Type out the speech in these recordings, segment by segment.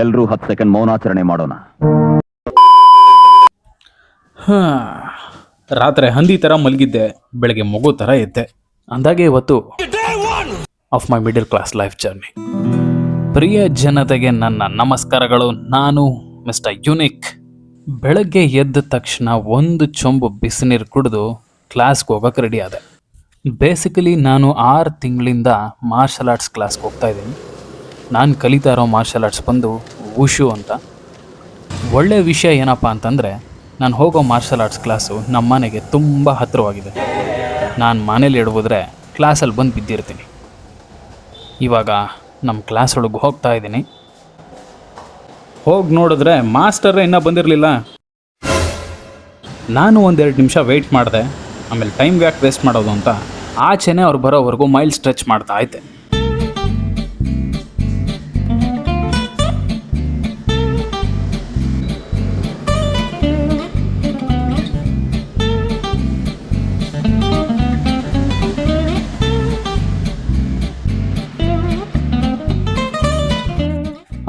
ಎಲ್ರೂ 10 ಸೆಕೆಂಡ್ ಮೌನಾಚರಣೆ ಮಾಡೋಣ. ರಾತ್ರಿ ಹಂದಿ ಥರ ಮಲಗಿದ್ದೆ, ಬೆಳಗ್ಗೆ ಮಗು ಥರ ಎದ್ದೆ. ಅಂದಾಗೆ ಇವತ್ತು of my middle class life journey. ಪ್ರಿಯ ಜನತೆಗೆ ನನ್ನ ನಮಸ್ಕಾರಗಳು. ನಾನು ಮಿಸ್ಟರ್ ಯುನಿಕ್. ಬೆಳಗ್ಗೆ ಎದ್ದ ತಕ್ಷಣ ಒಂದು ಚೊಂಬು ಬಿಸಿನೀರು ಕುಡಿದು ಕ್ಲಾಸ್ಗೆ ಹೋಗೋಕೆ ರೆಡಿ ಆದೆ. ಬೇಸಿಕಲಿ ನಾನು 6 ತಿಂಗಳಿಂದ ಮಾರ್ಷಲ್ ಆರ್ಟ್ಸ್ ಕ್ಲಾಸ್ಗೆ ಹೋಗ್ತಾ ಇದ್ದೀನಿ. ನಾನು ಕಲಿತಾ ಇರೋ ಮಾರ್ಷಲ್ ಆರ್ಟ್ಸ್ ಬಂದು ವುಷು ಅಂತ. ಒಳ್ಳೆಯ ವಿಷಯ ಏನಪ್ಪ ಅಂತಂದರೆ, ನಾನು ಹೋಗೋ ಮಾರ್ಷಲ್ ಆರ್ಟ್ಸ್ ಕ್ಲಾಸು ನಮ್ಮ ಮನೆಗೆ ತುಂಬ ಹತ್ತಿರವಾಗಿದೆ. ನಾನು ಮನೇಲಿ ಇಡ್ಬೋದ್ರೆ ಕ್ಲಾಸಲ್ಲಿ ಬಂದು ಬಿದ್ದಿರ್ತೀನಿ. ಇವಾಗ ನಮ್ಮ ಕ್ಲಾಸ್ ಒಳಗೆ ಹೋಗ್ತಾ ಇದ್ದೀನಿ. ಹೋಗಿ ನೋಡಿದ್ರೆ ಮಾಸ್ಟರ್ ಇನ್ನೂ ಬಂದಿರಲಿಲ್ಲ. ನಾನು 1-2 ನಿಮಿಷ ವೆಯ್ಟ್ ಮಾಡಿದೆ. ಆಮೇಲೆ ಟೈಮ್ ಯಾಕೆ ವೇಸ್ಟ್ ಮಾಡೋದು ಅಂತ ಆಚೆನೇ ಅವ್ರು ಬರೋವರೆಗೂ ಮೈಲ್ ಸ್ಟ್ರೆಚ್ ಮಾಡ್ತಾ ಐತೆ.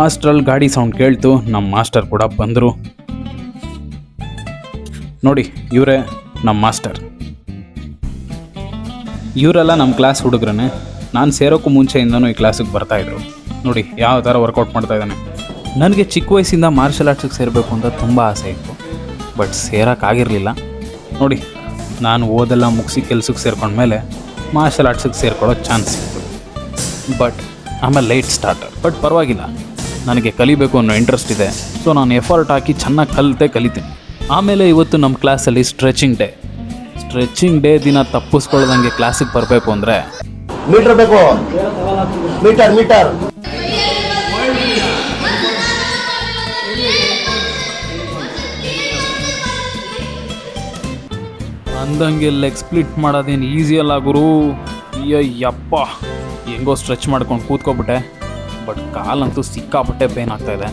ಅಷ್ಟರಲ್ಲಿ ಗಾಡಿ ಸೌಂಡ್ ಕೇಳ್ತು. ನಮ್ಮ ಮಾಸ್ಟರ್ ಕೂಡ ಬಂದರು. ನೋಡಿ, ಇವರೇ ನಮ್ಮ ಮಾಸ್ಟರ್. ಇವರೆಲ್ಲ ನಮ್ಮ ಕ್ಲಾಸ್ ಹುಡುಗ್ರೇ. ನಾನು ಸೇರೋಕ್ಕೂ ಮುಂಚೆಯಿಂದನೂ ಈ ಕ್ಲಾಸಿಗೆ ಬರ್ತಾಯಿದ್ರು. ನೋಡಿ ಯಾವ ಥರ ವರ್ಕೌಟ್ ಮಾಡ್ತಾ ಇದ್ದಾನೆ. ನನಗೆ ಚಿಕ್ಕ ವಯಸ್ಸಿಂದ ಮಾರ್ಷಲ್ ಆರ್ಟ್ಸಿಗೆ ಸೇರಬೇಕು ಅಂತ ತುಂಬ ಆಸೆ ಇತ್ತು, ಬಟ್ ಸೇರೋಕ್ಕಾಗಿರಲಿಲ್ಲ. ನೋಡಿ, ನಾನು ಓದೆಲ್ಲ ಮುಗಿಸಿ ಕೆಲ್ಸಕ್ಕೆ ಸೇರ್ಕೊಂಡ್ಮೇಲೆ ಮಾರ್ಷಲ್ ಆರ್ಟ್ಸಿಗೆ ಸೇರ್ಕೊಳ್ಳೋ ಚಾನ್ಸ್ ಇತ್ತು. ಬಟ್ ಆಮೇಲೆ ಲೇಟ್ ಸ್ಟಾರ್ಟರ್. ಬಟ್ ಪರವಾಗಿಲ್ಲ, ನನಗೆ ಕಲಿಬೇಕು ಅನ್ನೋ ಇಂಟ್ರೆಸ್ಟ್ ಇದೆ. ಸೊ ನಾನು ಎಫರ್ಟ್ ಹಾಕಿ ಚೆನ್ನಾಗಿ ಕಲಿತೀನಿ. ಆಮೇಲೆ ಇವತ್ತು ನಮ್ಮ ಕ್ಲಾಸಲ್ಲಿ ಸ್ಟ್ರೆಚಿಂಗ್ ಡೇ ದಿನ ತಪ್ಪಿಸ್ಕೊಳ್ಳೋದಂಗೆ ಕ್ಲಾಸಿಗೆ ಬರಬೇಕು ಅಂದರೆ ಮೀಟರ್ ಬೇಕು. ಮೀಟರ್ ಅಂದಂಗೆ ಲೆಗ್ ಸ್ಪ್ಲಿಟ್ ಮಾಡೋದೇನು ಈಸಿ ಅಲ್ಲ ಗುರು. ಯಪ್ಪ, ಹೆಂಗೋ ಸ್ಟ್ರೆಚ್ ಮಾಡ್ಕೊಂಡು ಕೂತ್ಕೊಬಿಟ್ಟೆ. ಬಟ್ ಕಾಲಂತೂ ಸಿಕ್ಕಾಪಟ್ಟೆ ಪೇನ್ ಆಗ್ತಾಯಿದೆ.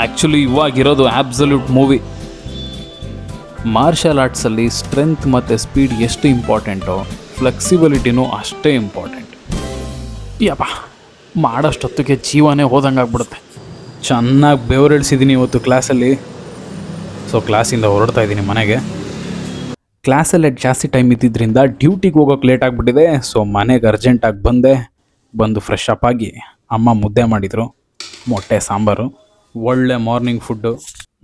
ಆ್ಯಕ್ಚುಲಿ ಇವಾಗಿರೋದು ಆಬ್ಸಲ್ಯೂಟ್ ಮೂವಿ. ಮಾರ್ಷಲ್ ಆರ್ಟ್ಸಲ್ಲಿ ಸ್ಟ್ರೆಂತ್ ಮತ್ತು ಸ್ಪೀಡ್ ಎಷ್ಟು ಇಂಪಾರ್ಟೆಂಟೋ, ಫ್ಲೆಕ್ಸಿಬಿಲಿಟಿನೂ ಅಷ್ಟೇ ಇಂಪಾರ್ಟೆಂಟ್. ಯಪ್ಪ, ಮಾಡೋಷ್ಟೊತ್ತಿಗೆ ಜೀವನೇ ಹೋದಂಗೆ ಆಗ್ಬಿಡುತ್ತೆ. ಚೆನ್ನಾಗಿ ಬೆವರಿಳಿಸಿದ್ದೀನಿ ಇವತ್ತು ಕ್ಲಾಸಲ್ಲಿ. ಸೊ ಕ್ಲಾಸಿಂದ ಹೊರಡ್ತಾ ಇದ್ದೀನಿ ಮನೆಗೆ. ಕ್ಲಾಸಲ್ಲಿ ಜಾಸ್ತಿ ಟೈಮ್ ಇದ್ದಿದ್ದರಿಂದ ಡ್ಯೂಟಿಗೆ ಹೋಗೋಕೆ ಲೇಟ್ ಆಗಿಬಿಟ್ಟಿದೆ. ಸೊ ಮನೆಗೆ ಅರ್ಜೆಂಟಾಗಿ ಬಂದು ಫ್ರೆಶ್ ಅಪ್ ಆಗಿ ಅಮ್ಮ ಮುದ್ದೆ ಮಾಡಿದರು, ಮೊಟ್ಟೆ ಸಾಂಬಾರು, ಒಳ್ಳೆ ಮಾರ್ನಿಂಗ್ ಫುಡ್ಡು.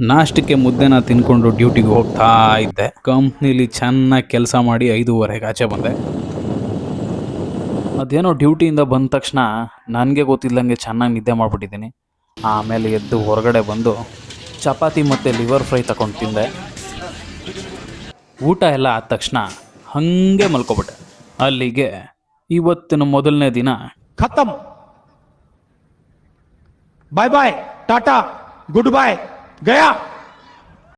ನಾಷ್ಟಕ್ಕೆ ಮುದ್ದೆನ ತಿನ್ಕೊಂಡು ಡ್ಯೂಟಿಗೆ ಹೋಗ್ತಾ ಇದ್ದೆ. ಕಂಪ್ನೀಲಿ ಚೆನ್ನಾಗಿ ಕೆಲಸ ಮಾಡಿ 5:30ಗೆ ಆಚೆ ಬಂದೆ. ಅದೇನೋ ಡ್ಯೂಟಿಯಿಂದ ಬಂದ ತಕ್ಷಣ ನನಗೆ ಗೊತ್ತಿಲ್ಲಂಗೆ ಚೆನ್ನಾಗಿ ನಿದ್ದೆ ಮಾಡಿಬಿಟ್ಟಿದ್ದೀನಿ. ಆಮೇಲೆ ಎದ್ದು ಹೊರಗಡೆ ಬಂದು ಚಪಾತಿ ಮತ್ತು ಲಿವರ್ ಫ್ರೈ ತಗೊಂಡು ತಿಂದೆ. ಊಟ ಎಲ್ಲ ಆದ ತಕ್ಷಣ ಹಾಗೆ ಮಲ್ಕೊಬಿಟ್ಟೆ. ಅಲ್ಲಿಗೆ ಇವತ್ತಿನ ಮೊದಲನೇ ದಿನ खत्म. Bye bye, tata, goodbye, गया.